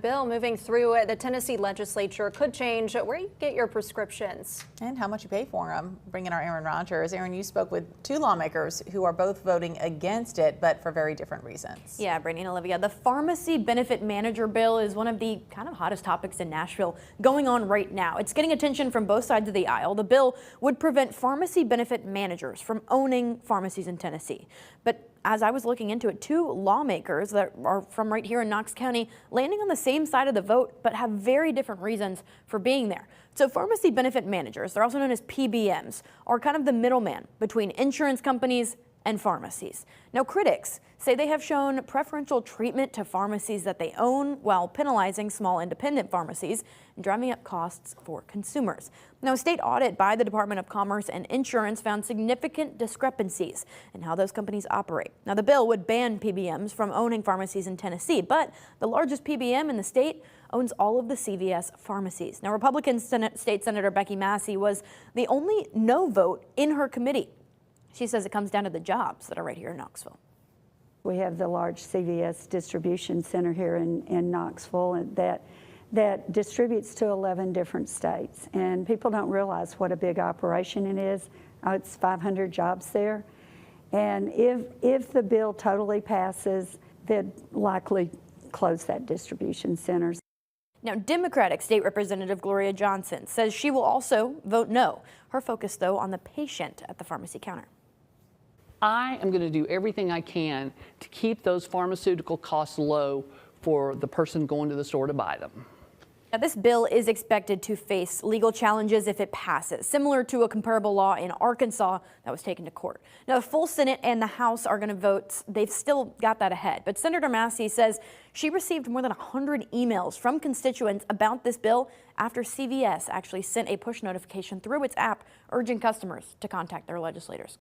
Bill moving through the Tennessee legislature could change where you get your prescriptions. And how much you pay for them. Bring in our Aaron Rodgers. Aaron, you spoke with two lawmakers who are both voting against it, but for very different reasons. Yeah, Brittany and Olivia, the pharmacy benefit manager bill is one of the kind of hottest topics in Nashville going on right now. It's getting attention from both sides of the aisle. The bill would prevent pharmacy benefit managers from owning pharmacies in Tennessee. But as I was looking into it, two lawmakers that are from right here in Knox County landing on the same side of the vote, but have very different reasons for being there. So pharmacy benefit managers, they're also known as PBMs, are kind of the middleman between insurance companies and pharmacies. Now, critics say they have shown preferential treatment to pharmacies that they own while penalizing small independent pharmacies and driving up costs for consumers. Now, a state audit by the Department of Commerce and Insurance found significant discrepancies in how those companies operate. Now, the bill would ban PBMs from owning pharmacies in Tennessee, but the largest PBM in the state owns all of the CVS pharmacies. Now, Republican State Senator Becky Massey was the only no vote in her committee. She says it comes down to the jobs that are right here in Knoxville. We have the large CVS distribution center here in Knoxville and that distributes to 11 different states. And people don't realize what a big operation it is. It's 500 jobs there. And if the bill totally passes, they'd likely close that distribution center. Now, Democratic State Representative Gloria Johnson says she will also vote no. Her focus, though, on the patient at the pharmacy counter. I am going to do everything I can to keep those pharmaceutical costs low for the person going to the store to buy them. Now, this bill is expected to face legal challenges if it passes, similar to a comparable law in Arkansas that was taken to court. Now, the full Senate and the House are going to vote. They've still got that ahead. But Senator Massey says she received more than 100 emails from constituents about this bill after CVS actually sent a push notification through its app urging customers to contact their legislators.